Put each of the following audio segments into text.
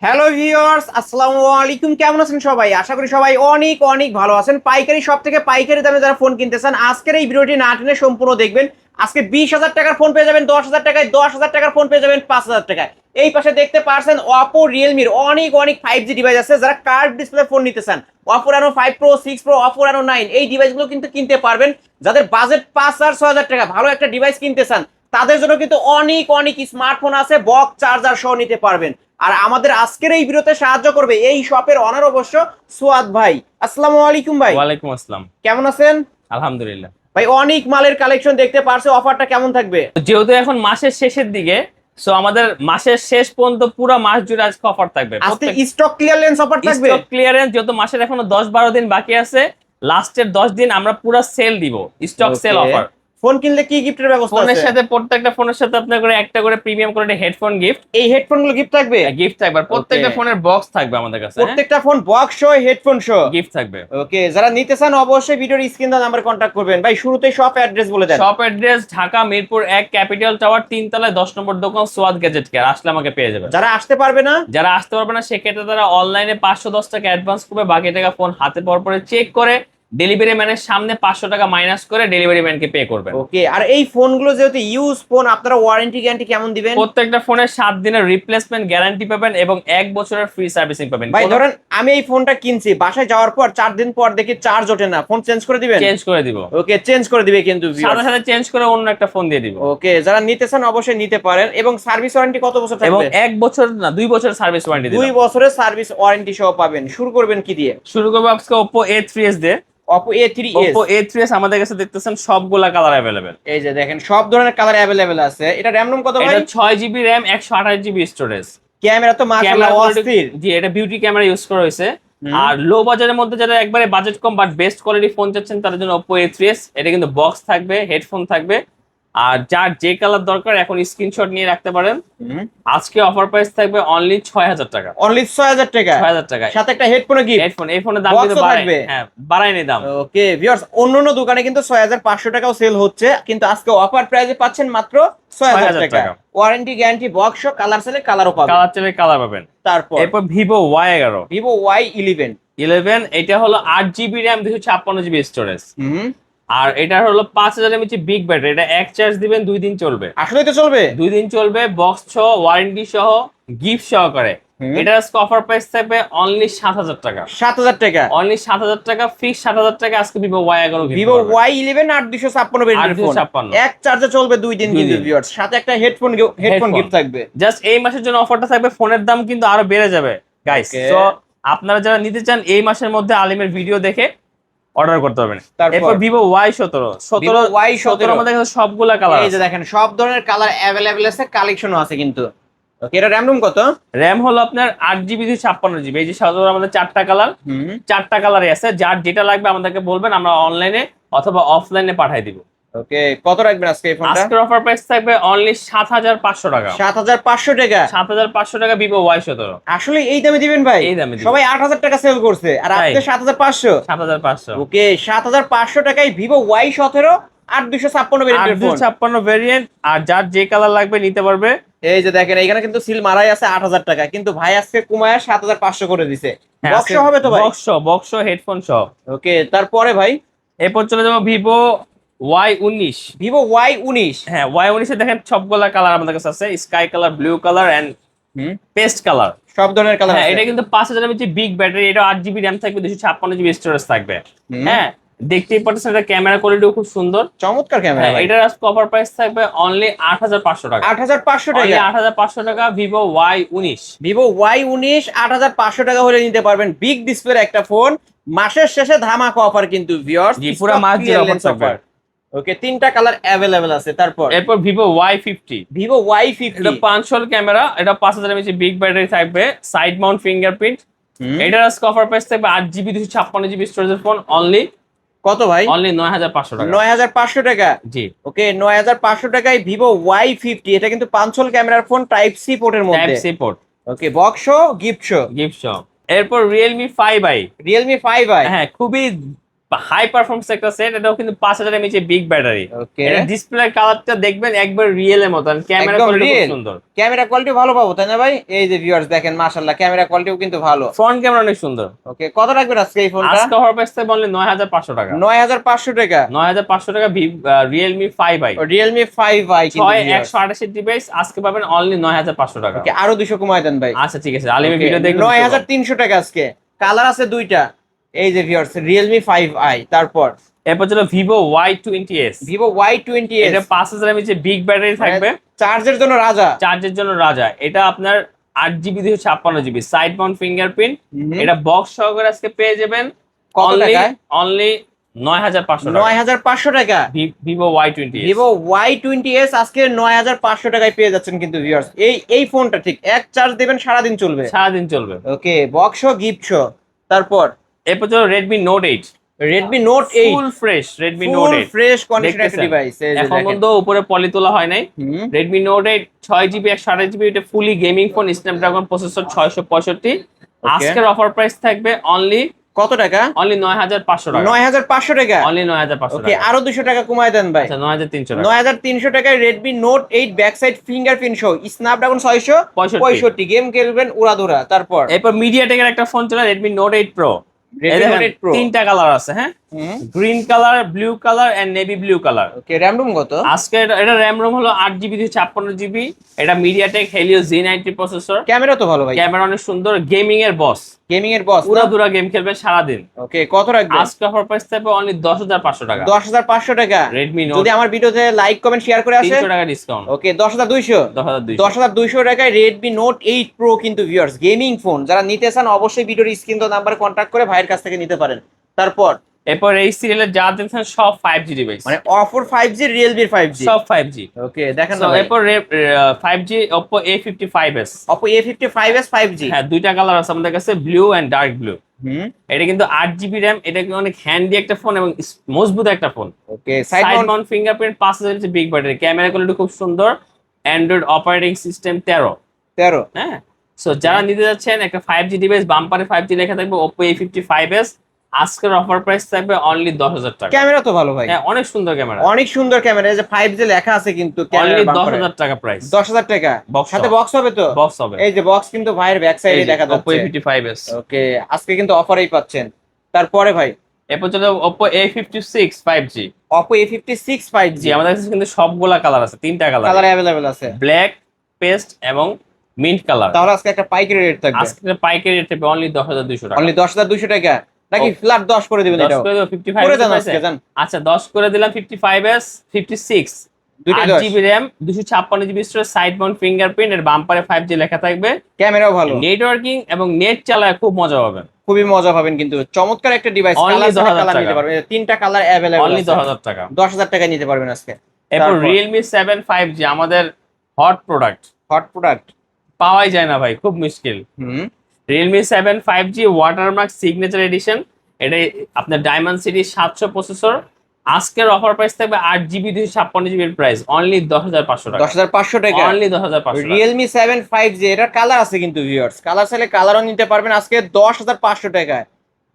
Hello viewers, আসসালামু আলাইকুম। কেমন আছেন সবাই? আশা করি সবাই অনেক অনেক ভালো আছেন। পাইকারি সব থেকে পাইকারি দামে যারা ফোন কিনতে চান, আজকের এই ভিডিওটি না টেনে সম্পূর্ণ দেখবেন। আজকে 20,000 টাকার ফোন পেয়ে যাবেন 10,000 টাকায়, 10,000 টাকার ফোন পেয়ে যাবেন 5,000 টাকায়। এই পাশে দেখতে পারছেন অপো রিয়েলমির অনেক অনেক 5G ডিভাইস আছে। যারা কার্ভ ডিসপ্লে ফোন নিতে চান, Oppo Reno 5 pro, 6 pro, Oppo Reno 9 এই ডিভাইসগুলো কিন্তু কিনতে পারবেন। যাদের বাজেট 5 আর 6,000 টাকা, ভালো একটা ডিভাইস কিনতে চান, তাদের জন্য কিন্তু অনেক অনেক স্মার্টফোন আছে, বক্স চার্জার সহ নিতে পারবেন। আর আমাদের আজকের এই ভিডিওতে সাহায্য করবে এই শপের অনার অবশ্য সুয়াদ ভাই। আসসালামু আলাইকুম ভাই। ওয়ালাইকুম আসসালাম। কেমন আছেন? আলহামদুলিল্লাহ ভাই, অনেক মালের কালেকশন দেখতে পারছে, অফারটা কেমন থাকবে? যেহেতু এখন মাসের শেষের দিকে, সো আমাদের মাসের শেষ পর্যন্ত পুরো মাস জুড়ে আজকে অফার থাকবে। আজকে স্টক ক্লিয়ারেন্স অফার থাকবে। স্টক ক্লিয়ারেন্স, যেহেতু মাসের এখনো 10-12 দিন বাকি আছে, লাস্টের 10 দিন আমরা পুরো সেল দিব, স্টক সেল অফার। ফোন কিনলে কি গিফটের ব্যবস্থা আছে? ফোনের সাথে প্রত্যেকটা ফোনের সাথে আপনার করে একটা করে প্রিমিয়াম কোয়ালিটি হেডফোন গিফট। এই হেডফোন গুলো গিফট থাকবে? গিফট থাকবে, প্রত্যেকটা ফোনের বক্স থাকবে আমাদের কাছে, প্রত্যেকটা ফোন বক্স সহ হেডফোন সহ গিফট থাকবে। ওকে, যারা নিতে চান অবশ্যই ভিডিওর স্ক্রিন দেওয়া নাম্বারে কন্টাক্ট করবেন। ভাই, শুরুতেই শপ অ্যাড্রেস বলে দেন। Shop address Dhaka Mirpur 1 capital tower 3 তলায় 10 নম্বর দোকান সোয়াদ গ্যাজেট কেয়ার। আসলে আমাকে পেয়ে যাবেন। যারা আসতে পারবে না, যারা আসতে পারবে না, সেক্ষেত্রে তারা অনলাইনে 510 টাকা অ্যাডভান্স করবে, বাকি টাকা ফোন হাতে পাওয়ার পরে চেক করে ডেলিভারি ম্যানের সামনে 500 টাকা মাইনাস করে ডেলিভারি ম্যানকে পে করবেন। ওকে। আর এই ফোনগুলো যেহেতু ইউজ ফোন, আপনারা ওয়ারেন্টি গ্যারান্টি কেমন দিবেন? প্রত্যেকটা ফোনের 7 দিনের রিপ্লেসমেন্ট গ্যারান্টি পাবেন এবং 1 বছরের ফ্রি সার্ভিসিং পাবেন। ভাই ধরেন আমি এই ফোনটা কিনছি, বাসায় যাওয়ার পর 4 দিন পর দেখি চার্জ ওঠে না, ফোন চেঞ্জ করে দিবেন? চেঞ্জ করে দিব। ওকে, চেঞ্জ করে দিবে কিন্তু সাথে সাথে চেঞ্জ করে অন্য একটা ফোন দিয়ে দিব। ওকে, যারা নিতে চান অবশ্যই নিতে পারেন। এবং সার্ভিস ওয়ারেন্টি কত বছর এবং থাকবে? 1 বছর না 2 বছর সার্ভিস ওয়ারেন্টি দিব। 2 বছরের সার্ভিস ওয়ারেন্টি সহ পাবেন। শুরু করবেন কি দিয়ে? শুরু করব আজকে Oppo A3s দিয়ে। Oppo A3s। Oppo A3s আমাদের কাছে দেখতেছেন সবগুলা কালার अवेलेबल। এই যে দেখেন, সব ধরনের কালার अवेलेबल আছে। এটা র‍্যাম রম কত ভাই? এটা 6GB RAM 128GB storage. Camera তো মাশাআল্লাহ অস্থির। জি, এটা বিউটি ক্যামেরা ইউজ করা হয়েছে। আর লো বাজারের মধ্যে যারা একবারে budget com but best quality phone চাচ্ছেন, তাদের জন্য Oppo A3s। এটা কিন্তু বক্স থাকবে, হেডফোন থাকবে, আর যার যে কালার দরকার এখন স্ক্রিনশট নিয়ে রাখতে পারেন। আজকে অফার প্রাইস থাকবে অনলি 6000 টাকা। অনলি 6000 টাকা? 6000 টাকা সাথে একটা হেডফোন গিফট। হেডফোন, এই ফোনের দাম কিন্তু বাড়াবে। হ্যাঁ, বাড়ায়নি দাম। ওকে ভিউয়ার্স, অন্যান্য দোকানে কিন্তু 6500 টাকাও সেল হচ্ছে, কিন্তু আজকে অফার প্রাইসে পাচ্ছেন মাত্র 6000 টাকা। ওয়ারেন্টি গ্যারান্টি বক্স সহ, কালার সেলে কালারও পাবেন। কালার চাইলে কালার পাবেন। তারপর এরপর Vivo Y11। Vivo Y11। 11 এটা হলো 8GB RAM 256GB স্টোরেজ। আর এটা হলো 5000 mAh বিগ ব্যাটারি। এটা এক চার্জ দিবেন 2 দিন চলবে। আসলেই তো চলবে? 2 দিন চলবে, বক্স সহ, ওয়ারেন্টি সহ, গিফট সহকারে। এটার আজকে অফার প্রাইস থাকবে অনলি 7000 টাকা। 7000 টাকা? অনলি 7000 টাকা, ফিক্স 7000 টাকা আজকে Vivo Y11। Vivo Y11 8256 ভেরিয়েন্টের ফোন, এক চার্জে চলবে 2 দিন কিন্তু ভিউয়ার্স। সাথে একটা হেডফোন গিফট থাকবে। জাস্ট এই মাসের জন্য অফারটা থাকবে। ফোনের দাম কিন্তু আরো বেড়ে যাবে গাইস। সো আপনারা যারা নিতে চান এই মাসের মধ্যে আলিমের ভিডিও দেখে অর্ডার করতে পারবেন। এরপর Vivo Y17 আমাদের কাছে সবগুলা কালার। এই যে দেখেন, সব ধরনের কালার अवेलेबल আছে, কালেকশনও আছে কিন্তু। ওকে, এটা র‍্যাম রুম কত? র‍্যাম হলো আপনার 8GB 256GB। এই যে সাধারণত আমাদের 4টা কালার, 4টা কালারই আছে। যার যেটা লাগবে আমাদেরকে বলবেন, আমরা অনলাইনে অথবা অফলাইনে পাঠিয়ে দিব। ওকে, কত রাখবেন আজকে এই ফোনটা? আজকের অফার প্রাইস থাকবে অনলি 7500 টাকা। 7500 টাকা? 7500 টাকা Vivo Y17। আসলে এই দামে দিবেন ভাই? এই দামে সবাই 8000 টাকা সেল করছে, আর আপনি 7500? 7500। ওকে, 7500 টাকায় Vivo Y17 8256 ভেরিয়েন্টের ফোন। 8256 ভেরিয়েন্ট, আর যার যে কালার লাগবে নিতে পারবে। এই যে দেখেন, এখানে কিন্তু সিল মারাই আছে 8000 টাকা, কিন্তু ভাই আজকে কমায়া 7500 করে দিছে। বক্স হবে তো ভাই? বক্স হেডফোন সহ। ওকে, তারপরে ভাই এরপর চলে যাবো Vivo Y19। Vivo Y19। হ্যাঁ, Y19 এ দেখেন সবগুলা কালার আমাদের কাছে আছে, sky colour, blue colour and paste colour, সব ধরনের কালার আছে। এটা কিন্তু 5000 mAh বিগ ব্যাটারি। এটা 8GB RAM থাকবে, 256GB স্টোরেজ থাকবে। হ্যাঁ, দেখতেই পাচ্ছেন এটা ক্যামেরা কোয়ালিটিও খুব সুন্দর, চমৎকার ক্যামেরা। এটার আজকে অফার প্রাইস থাকবে অনলি 8500 টাকা। 8500 টাকা? 8500 টাকা Vivo Y19। Vivo Y19 8500 টাকা হলে নিতে পারবেন বিগ ডিসপ্লের একটা ফোন। মাসের শেষে ধামাকা অফার কিন্তু ভিউয়ার্স, জি পুরো মাস জুড়ে অফার থাকবে। ওকে, 3টা কালার अवेलेबल আছে। তারপর এরপর Vivo Y50। Vivo Y50 এটা 500 ক্যামেরা, এটা 5000 mAh বিগ ব্যাটারি থাকবে, সাইড মাউন্ট ফিঙ্গারপ্রিন্ট। এটার আজকে অফার প্রাইস থাকবে 8GB 256GB স্টোরেজের ফোন। অনলি কত ভাই? অনলি 9500 টাকা। 9500 টাকা? জি। ওকে, 9500 টাকায় Vivo Y50। এটা কিন্তু 500 ক্যামেরার ফোন, টাইপ সি পোর্টের মধ্যে। Type C port. Okay, box gift show. এরপর Realme 5i। Realme 5i। হ্যাঁ, খুবই হাই পারফরম্যান্স একটা সেট, এটাও কিন্তু 5000 mAh বিগ ব্যাটারি। ওকে, এটা ডিসপ্লে কালারটা দেখবেন একবার রিয়েল এর মতন, ক্যামেরা একদম কোয়ালিটি খুব রিয়েল। সুন্দর। ক্যামেরা কোয়ালিটি ভালো পাবো তাই না ভাই? এই যে ভিউয়ার্স দেখেন, মাশাআল্লাহ ক্যামেরা কোয়ালিটিও কিন্তু ভালো। ফ্রন্ট ক্যামেরা অনেক সুন্দর। ওকে, কত রাখবেন আজকে এই ফোনটা? আজকে অফার প্রাইস থাকবে অনলি 9500 টাকা। 9500 টাকা। 9500 টাকা Realme 5i। Realme 5i কিন্তু viewers। 128 ডিভাইস আজকে পাবেন অনলি 9500 টাকা। ওকে, আরো 200 কমায় দেন ভাই। আচ্ছা ঠিক আছে, আলিমের Okay, ভিডিও দেখবেন। 9300 টাকা আজকে। কালার আছে দুইটা, এই যে ভিউয়ার্স Realme 5i। তারপর এরপর ছিল Vivo Y20s। Vivo Y20s, এটা 5000 mAh বিগ ব্যাটারি থাকবে, চার্জের জন্য রাজা। চার্জের জন্য রাজা। এটা আপনার 8GB 256GB side mount fingerprint. হুম। এটা বক্স সহকারে আজকে পেয়ে যাবেন কত টাকায়? অনলি 9500 টাকা। 9500 টাকা। Vivo Y20s। Vivo Y20s আজকে 9500 টাকায় পেয়ে যাচ্ছেন কিন্তু ভিউয়ার্স। এই ফোনটা ঠিক এক চার্জ দিবেন সারাদিন চলবে। সারাদিন চলবে। ওকে, বক্স গিফট শো। তারপর এরপর ছিল Redmi Note 8। Redmi Note 8 full fresh Redmi Note ফুল 8 ফ্রেশ কন্ডিশন একটা দেখতেছেন? ডিভাইস। এখন পর্যন্ত উপরে পলি তোলা হয় নাই। হুম। Redmi Note 8 6GB 128GB, এটা ফুলি গেমিং ফোন, স্ন্যাপড্রাগন প্রসেসর 665। আজকের অফার প্রাইস থাকবে অনলি কত টাকা? অনলি 9500 টাকা। 9500 টাকা। অনলি 9500 ওকে, টাকা। আরো 200 টাকা কমায় দেন ভাই। আচ্ছা 9300 টাকা। 9300 টাকায় Redmi Note 8 back side fingerprint সহ স্ন্যাপড্রাগন 665, গেম খেলবেন উড়াধুরা। তারপর এরপর মিডিয়াটেকের একটা ফোন চলে Redmi Note 8 Pro। Redmi Note 8 Pro। তিনটা কালার আছে, হ্যাঁ, হুম। Green colour, blue colour and navy blue colour. Okay, RAM ROM কত? আজকে এটা র্যাম রোম হলো 8GB 256GB। এটা MediaTek Helio Z90 processor. Camera তো ভালো ভাই, ক্যামেরা অনেক সুন্দর, গেমিং এর বস, গেমিং এর বস। উড়াধুরা গেম খেলবে সারাদিন। ওকে, কত রাখবেন? আজকে অফার প্রাইস থাকবে অনলি 10500 টাকা। 10500 টাকা। Redmi Note যদি আমার ভিডিওতে লাইক কমেন্ট শেয়ার করে আসে 300 টাকা ডিসকাউন্ট। ওকে, 10200। 10200। 10200 টাকায় Redmi Note 8 Pro কিন্তু ভিউয়ার্স গেমিং ফোন। যারা নিতে চান অবশ্যই ভিডিওর স্ক্রিন তো নাম্বারে কন্টাক্ট করে ভাইয়ের কাছ থেকে নিতে পারেন। তারপর এরপর এই সিরিয়ালে যা দেখছেন সব 5G ডিভাইস, মানে অফার 5G, Realme 5G। সব 5G। ওকে, দেখেন So, না ভাই। এরপর 5G Oppo A55s। Oppo A55s 5G। হ্যাঁ, দুইটা কালার আছে আমাদের কাছে, ব্লু এন্ড ডার্ক ব্লু। হুম। এটা কিন্তু 8GB র্যাম, এটা কিন্তু অনেক হ্যান্ডি একটা ফোন এবং মজবুত একটা phone. Okay, side side mount mount fingerprint, 5000 mAh big battery, camera quality খুব সুন্দর, অ্যান্ড্রয়েড অপারেটিং সিস্টেম 13। 13। হ্যাঁ, সো যারা নিতে যাচ্ছেন একটা 5G ডিভাইস, বাম্পারে 5G লেখা থাকবে, Oppo A55s। আজকের অফার প্রাইস থাকবে অনলি 10000 টাকা। ক্যামেরা তো ভালো ভাই, হ্যাঁ, অনেক সুন্দর ক্যামেরা, অনেক সুন্দর ক্যামেরা। এই যে 5G লেখা আছে কিন্তু অনলি ক্যামেরা 10000 টাকা প্রাইস। 10000 টাকা। Box সাথে সহ। বক্স হবে তো? বক্স হবে। এই যে বক্স কিন্তু ভাইয়ের ব্যাক সাইডে দেখা Oppo যাচ্ছে। A55s। ওকে, আজকে কিন্তু অফারেই পাচ্ছেন। তারপরে ভাই এরপর চলে Oppo A56 5G। Oppo A56 5G জি, আমাদের কাছে কিন্তু সবগুলা কালার আছে, তিনটা কালার, কালার अवेलेबल আছে। ব্ল্যাক, পেস্ট এবং মিন্ট কালার। তাহলে আজকে একটা পাইকারি রেট থাকবে। আজকে পাইকারি রেট থাকবে অনলি 10200 টাকা। অনলি 10200 টাকা নাকি Oh. ফ্ল্যাট 10 করে দিবেন 10 এটাও? করে দাও, 55 করে দেন আছে। আজকে জান। আচ্ছা 10 করে দিলাম 55s 56, দুইটাই 10। 8GB RAM 256GB storage, side mount fingerprint, এর বাম্পারে 5G লেখা থাকবে, ক্যামেরাও ভালো, নেটওয়ার্কিং এবং নেট চালায় খুব মজা পাবেন। খুবই মজা পাবেন কিন্তু। চমৎকার একটা ডিভাইস, Only কালার 10,000 কালার নিতে টাকা। পারবেন। তিনটা কালার अवेलेबल অনলি আছে। 10000 টাকা। 10000 টাকায় নিতে পারবেন আজকে। এরপর তারপর? Realme 7 5G আমাদের হট প্রোডাক্ট, হট প্রোডাক্ট। পাওয়াই যায় না ভাই, খুব মুশকিল। হুম। Realme 7 5G watermark signature addition. এটা আপনার ডায়মন্ড সিটি 700 প্রসেসর। আজকের অফার প্রাইস থাকবে 8GB 256GB এর প্রাইস অনলি 10500 টাকা। 10500 টাকা। অনলি 10500 টাকা। Realme 7 5G এটার কালার আছে কিন্তু ভিউয়ার্স, কালার চাইলে কালারও নিতে পারবেন আজকে 10500 টাকায়।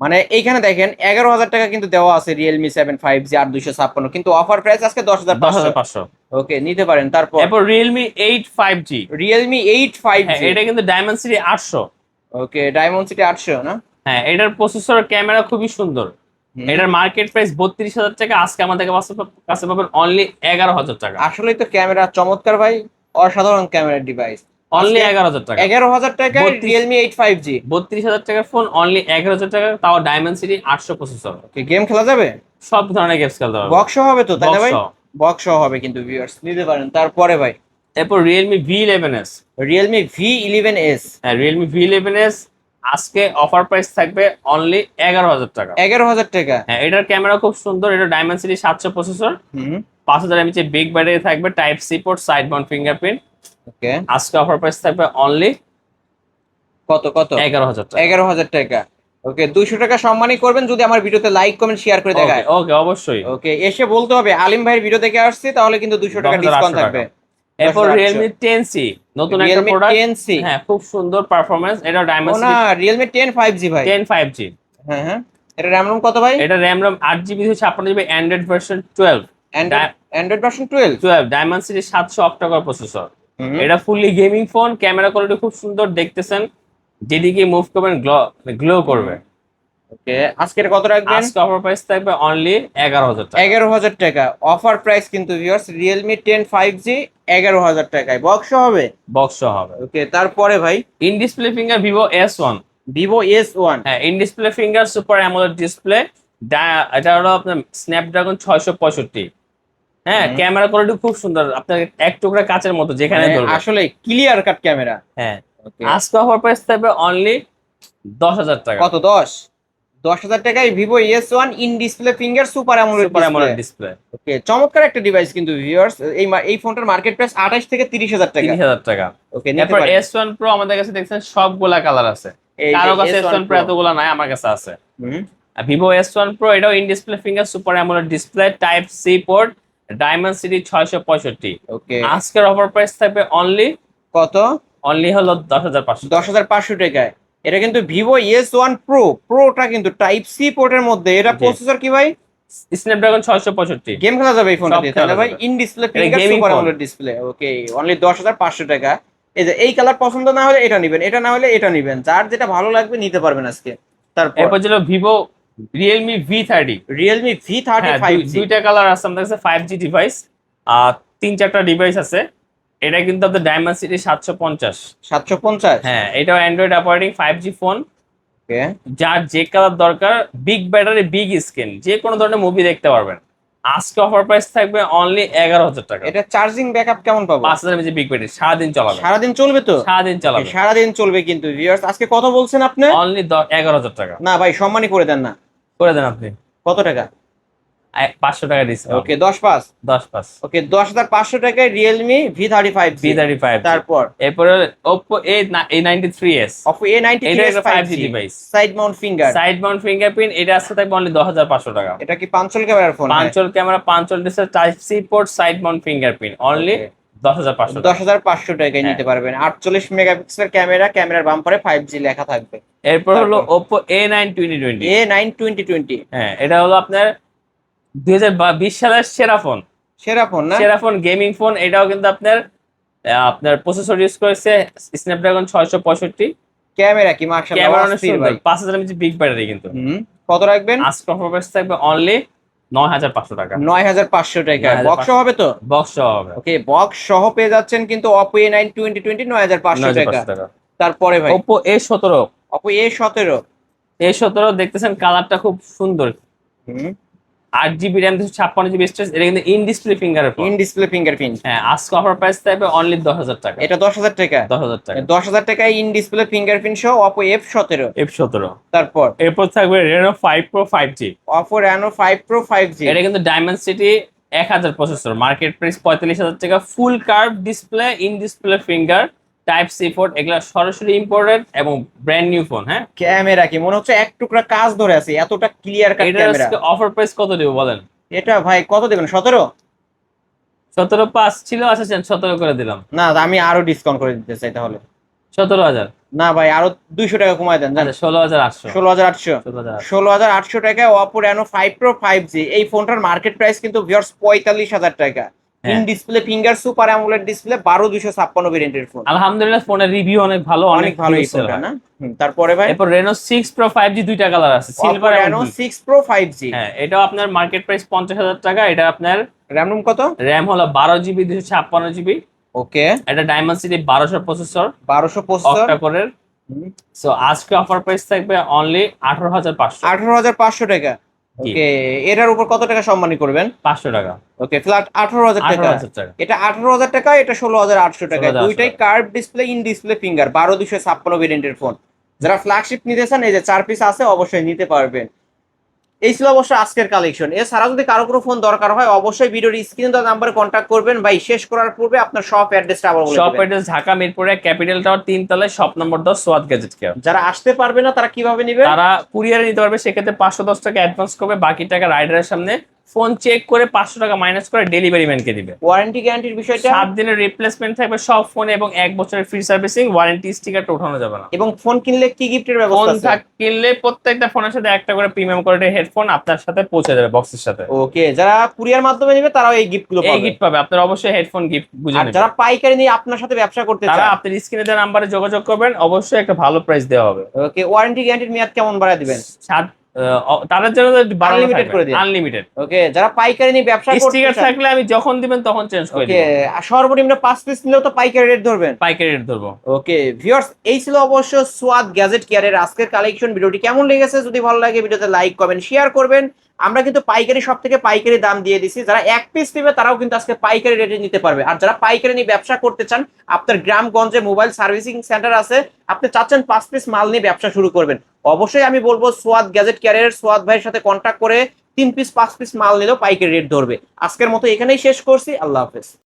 মানে এইখানে দেখেন 11000 টাকা কিন্তু দেওয়া আছে Realme 7 5G আর 256, কিন্তু অফার প্রাইস আজকে 10500। 10500। ওকে, নিতে পারেন। তারপর এরপর Realme 8 5G। Realme 8 হ্যাঁ, 5G। এটা কিন্তু ডায়মন্ড সিটি 800। ওকে, ডায়মন্ড সিটি 800 না? হ্যাঁ, এটার প্রসেসর ক্যামেরা খুবই সুন্দর। হুম। এটার মার্কেট প্রাইস 32000 টাকা, আজকে আমাদের কাছে পাবেন অনলি 11000 টাকা। আসলেই তো ক্যামেরা চমৎকার ভাই, অসাধারণ ক্যামেরার ডিভাইস। অনলি 11000 টাকা। 11000 টাকায় 32 Realme 8 5G। 32000 টাকার ফোন অনলি 11000 টাকা, তাও ডায়মন্ড সিটি 800 প্রসেসর। ওকে, গেম খেলা যাবে? সব ধরনের গেমস খেলতে পারবেন। বক্স হবে তো তাই না Box ভাই? সহ। বক্স হবে কিন্তু ভিউয়ার্স, নিতে পারেন। তারপরে ভাই এরপর Realme V11s। Realme V11s। হ্যাঁ, Realme V11s আজকে অফার প্রাইস থাকবে অনলি 11000 টাকা। 11000 টাকা। হ্যাঁ, এটার ক্যামেরা খুব সুন্দর, এটা ডায়মন্ড সিটি 700 প্রসেসর, হুম। 5000 mAh বিগ ব্যাটারি থাকবে, type C port, side mount fingerprint. Okay, আজকে অফার প্রাইস থাকবে অনলি কত কত? 11000 টাকা। 11000 টাকা। ওকে, 200 টাকা সম্মানই করবেন যদি আমার ভিডিওতে লাইক কমেন্ট শেয়ার করে দেখায়। ওকে, অবশ্যই। ওকে, এসে বলতে হবে আলিম ভাইয়ের ভিডিও দেখে আসছি, তাহলে কিন্তু 200 টাকা 10,800 ডিসকাউন্ট টাকা। থাকবে। এরপর 10,800 Realme 10C, নতুন একটা Realme প্রোডাক্ট। 10C। হ্যাঁ, খুব সুন্দর পারফরম্যান্স, এটা ও ডায়মন্ড না, সিটি Realme 10 5G ভাই। 10 5G। হ্যাঁ হ্যাঁ। এটা র্যাম রোম কত ভাই? এটা RAM ROM 8 GB 56 GB, Android version 12। Android version 12। 12 Dimensity 700 octacore processor. এটা fully gaming phone, camera quality খুব সুন্দর দেখতেছেন, যেদিকে মুভ করবেন গ্লো করবে। ওকে, আজকের কত রাখবেন? আজকে অফার প্রাইস থাকবে অনলি 11,000 টাকা। 11,000 টাকা অফার প্রাইস কিন্তু ভিউয়ার্স। Realme 10 5G 11,000 টাকায় বক্স হবে। বক্স হবে। ওকে, তারপরে ভাই in display finger Vivo S1। Vivo S1। হ্যাঁ, in display finger super AMOLED display. এটা হলো আপনার স্ন্যাপড্রাগন 665। হ্যাঁ, ক্যামেরা কোয়ালিটি খুব সুন্দর, আপনার এক টুকরা কাচের মতো, যেখানে ধরবে আসলে ক্লিয়ার কাট ক্যামেরা। হ্যাঁ। ওকে, আজকে অফার প্রাইস থাকবে অনলি 10,000 টাকা। কত? 10,000 টাকায় Vivo S1 in display finger super super AMOLED AMOLED display. Okay, চমৎকার একটা ডিভাইস কিন্তু ভিউয়ার্স। এই ফোনটার মার্কেট প্রাইস 28 থেকে 30,000 টাকা। 30,000 টাকা। ওকে, নিতে এরপর পারেন। S1 Pro আমাদের কাছে দেখছেন সবগুলা কালার আছে, এই যে কারো কাছে S1 S1 Pro Pro। এতগুলা নাই, আমার কাছে আছে। হুম, ভিভো S1 Pro, এটাও in display finger super AMOLED display, type C port, Dimensity 665। Okay, আজকের অফার প্রাইস থাকবে কত? অনলি হলো 10,500। 10,500 টাকায়। এটা কিন্তু Vivo S1 Pro। প্রোটা কিন্তু টাইপ সি পোর্টের মধ্যে। এটা জি। প্রসেসর কি ভাই? স্ন্যাপড্রাগন 665। গেম খেলা যাবে এই ফোনটা সব দিয়ে, খেলা তাই না ভাই? যাবে। ইন ডিসপ্লে এটা finger gaming super phone। AMOLED display. Okay, only 10,500 টাকা। এই যে এই কালার পছন্দ না হলে এটা নেবেন, এটা না হলে এটা নেবেন, যার যেটা ভালো লাগবে নিতে পারবেন আজকে। তারপর এরপর ছিল Vivo Realme V30। Realme V30 হ্যাঁ, 5G। দুইটা কালার আছে আমাদের কাছে, 5G ডিভাইস। আর 3-4টা ডিভাইস আছে। এটা কিন্তু আপনার ডায়মন্ড সিটি 750। 750। হ্যাঁ, এটাও অ্যান্ড্রয়েড অপারেটিং 5G ফোন। ওকে, যার যে কালার দরকার, বিগ ব্যাটারি বিগ স্ক্রিন, যে কোনো ধরনের মুভি দেখতে পারবেন। আজকে অফার প্রাইস থাকবে অনলি 11,000 টাকা। এটা চার্জিং ব্যাকআপ কেমন পাবো? 5,000 mAh বিগ ব্যাটারি, সারাদিন চালাবে। সারাদিন চলবে তো? সারাদিন চালাবে। সারাদিন চলবে কিন্তু ভিউয়ার্স। আজকে কত বলছেন আপনি? অনলি 11,000 টাকা। না ভাই, সম্মানই করে দেন না। করে দেন আপনি। কত টাকা? 500 টাকা ডিসকাউন্ট। ওকে, 10/5। 10/5। ওকে, 10,500 টাকায় Realme V30 5G। V35। তারপর এরপরে Oppo A93s। Oppo A93s এটা একটা 5G 5G device. Side Mount finger. Side mount fingerprint, এটা আসতে থাকবে অনলি 10,500 টাকা। এটা কি পাঁচল ক্যামেরার phone? Punch hole camera, punch hole display, type C port, side mount fingerprint, only 10,500 টাকা। 10,500 টাকায় নিতে পারবেন। 48 মেগাপিক্সেল ক্যামেরা, ক্যামেরার বাম্পারে 5G লেখা থাকবে। এরপর হলো Oppo A9 2020। A9 2020 হ্যাঁ, এটা হলো আপনার 2020 সালের সেরা ফোন। সেরা ফোন না? সেরা ফোন, গেমিং ফোন। এটাও কিন্তু আপনার প্রসেসর ইউজ করেছে স্ন্যাপড্রাগন 665। ক্যামেরা কি মাশাআল্লাহ ক্যামেরা অনেক অস্থির সুন্দর, ভাই। 5,000 mAh বিগ ব্যাটারি কিন্তু। কত রাখবেন? আজকে অফার প্রাইস থাকবে অনলি 9,500 টাকা। 9,500 টাকা। 9,500 বক্স হবে তো? বক্স হবে। ওকে, বক্স সহ পেয়ে যাচ্ছেন কিন্তু Oppo A9 2020 9,500 টাকা। 9,500 টাকা। তারপরে ভাই Oppo A17। Oppo A17। A17 দেখতেছেন কালারটা খুব সুন্দর। 8 জিবি র্যাম, 256 জিবি স্টোরেজ। এটা কিন্তু ইন ডিসপ্লে ফিঙ্গারের ফোন। In display fingerprint. হ্যাঁ, আজকে অফার প্রাইস থাকবে অনলি 10,000 টাকা। এটা 10,000 টাকা। 10,000 টাকা। 10,000 টাকায় ইন ডিসপ্লে ফিঙ্গারপ্রিন্ট সহ Oppo F17। F17। তারপর এরপর থাকবে Reno 5 Pro 5G। Oppo Reno 5 Pro 5G। এটা কিন্তু Dimensity 1000 processor, market price 45,000 টাকা। Full curve display, in display finger, type C port, এগুলা সরাসরি ইম্পোর্টেড এবং ব্র্যান্ড নিউ ফোন। হ্যাঁ, ক্যামেরা কি মনে হচ্ছে এক টুকরা কাজ ধরে আছে, এতটা ক্লিয়ার কাট এটার ক্যামেরা। আজকে অফার প্রাইস কত দেব বলেন? এটা ভাই কত দেবেন? 17? 17,500 ছিল, আচ্ছা 17 করে দিলাম। না, আমি আরো ডিসকাউন্ট করে দিতে চাই তাহলে। 17,000। না ভাই, আরো 200 টাকা কমায় দেন। আচ্ছা 16,800। 16,800। 16,800। 16,800 টাকায় Oppo Reno 5 Pro 5G। এই ফোনটার মার্কেট প্রাইস কিন্তু ভিউয়ার্স 45,000 টাকা। In display finger super AMOLED display 12256 ভেরিয়েন্টের ফোন। আলহামদুলিল্লাহ, ফোনের রিভিউ অনেক ভালো, অনেক ভালো এই views ফোনটা হয়। না? তারপরে ভাই এরপর Reno 6 Pro 5G, দুইটা কালার আছে, Oppo সিলভার Reno এবং ব্লু। 6 Pro 5G। হ্যাঁ, এটাও আপনার মার্কেট প্রাইস 50,000 টাকা। এটা আপনার র্যাম রুম কত? র্যাম হলো 12 জিবি 256 জিবি। ওকে, এটা diamond city 1200 processor, 1200 processor. Octa কোরের। সো আজকে অফার প্রাইস থাকবে অনলি 18,500। 18,500 টাকা। জি। ওকে, এটার উপর কত টাকা সম্মানী করবেন? 500 টাকা। ওকে, ফ্ল্যাট 18,000 টাকা। 18,000 টাকা। এটা 18,000 টাকা, এটা 16,800 টাকা। 16,800 দুইটাই curve display, in display finger, 12256 ভেরিয়েন্টের ফোন। যারা ফ্ল্যাগশিপ নিতে চান, এই যে 4 পিস আছে, অবশ্যই নিতে পারবেন। এই ছিল অবশ্য আজকের কালেকশন। এছাড়া যদি কারো কোনো ফোন দরকার হয়, অবশ্যই ভিডিওর স্ক্রিনে দেওয়া নাম্বারে কন্ট্যাক্ট করবেন। ভাই, শেষ করার পূর্বে আপনার শপ অ্যাড্রেসটা আবার বলে শপ দিবেন। অ্যাড্রেস ঢাকা মিরপুরে ক্যাপিটাল টাওয়ার 3 তলায়, শপ নম্বর 10, সোয়াদ গ্যাজেট কেয়ার। যারা আসতে পারবে না তারা কিভাবে নেবে? তারা কুরিয়ারে নিতে পারবে, সেক্ষেত্রে 510 টাকা অ্যাডভান্স করবে, বাকি টাকা রাইডারের সামনে ফোন চেক করে 500 টাকা মাইনাস করে ডেলিভারি ম্যানকে দিবে। ওয়ারেন্টি গ্যারান্টির বিষয়টা? 7 দিনের রিপ্লেসমেন্ট থাকবে সব ফোনে এবং 1 বছরের ফ্রি সার্ভিসিং, ওয়ারেন্টি স্টিকারটা ওঠানো যাবে না। এবং ফোন কিনলে কি গিফটের ফোন ব্যবস্থা আছে? কিনলে প্রত্যেকটা ফোনের সাথে একটা করে প্রিমিয়াম কোয়ালিটির হেডফোন আপনার সাথে পৌঁছে যাবে বক্সের সাথে। ওকে, যারা কুরিয়ার মাধ্যমে নেবে তারাও এই গিফট গুলো এই পাবে। গিফট পাবে, আপনার অবশ্যই হেডফোন গিফট বুঝে আর নেবেন। যারা পাইকারি নিয়ে আপনার সাথে ব্যবসা করতে তারা চায়, আপনার স্ক্রিনে দেওয়া নাম্বারে যোগাযোগ করবেন, অবশ্যই একটা ভালো প্রাইস দেওয়া হবে। ওকে, ওয়ারেন্টি গ্যারান্টির মেয়াদ কেমন বাড়ায় দিবেন? তাদের জন্য Unlimited করে দিন। আনলিমিটেড। ওকে, যারা পাইকারি নিয়ে ব্যবসা করতে স্টিকার চায়, থাকলে আমি যখন দিবেন তখন চেঞ্জ করে ওকে, দিব, সর্বনিম্ন 5 পিস নিলেও তো পাইকারি রেট ধরবেন? পাইকারি রেট ধরবো। ওকে ভিউয়ার্স, এই ছিল অবশ্য সোয়াদ গ্যাজেট কেয়ারের আজকের কালেকশন। ভিডিওটি কেমন লেগেছে যদি ভালো লাগে ভিডিওতে লাইক কমেন্ট শেয়ার করবেন। আমরা কিন্তু পাইকারি সব থেকে পাইকারি দাম দিয়ে দিছি, যারা এক পিস নেবে তারাও কিন্তু আজকে পাইকারি রেটে নিতে পারবে। আর যারা পাইকারি নিয়ে ব্যবসা করতে চান, আপনার গ্রামগঞ্জে মোবাইল সার্ভিসিং সেন্টার আছে, আপনি চাচ্ছেন 5 পিস মাল নিয়ে ব্যবসা শুরু করবেন, অবশ্যই আমি বলবো সোয়াদ গ্যাজেট কেয়ারের সোয়াদ ভাইয়ের সাথে কন্ট্যাক্ট করে 3 পিস 5 পিস মাল নিলেও পাইকারি রেট ধরবে। আজকের মতো এখানেই শেষ করছি, আল্লাহ হাফেজ।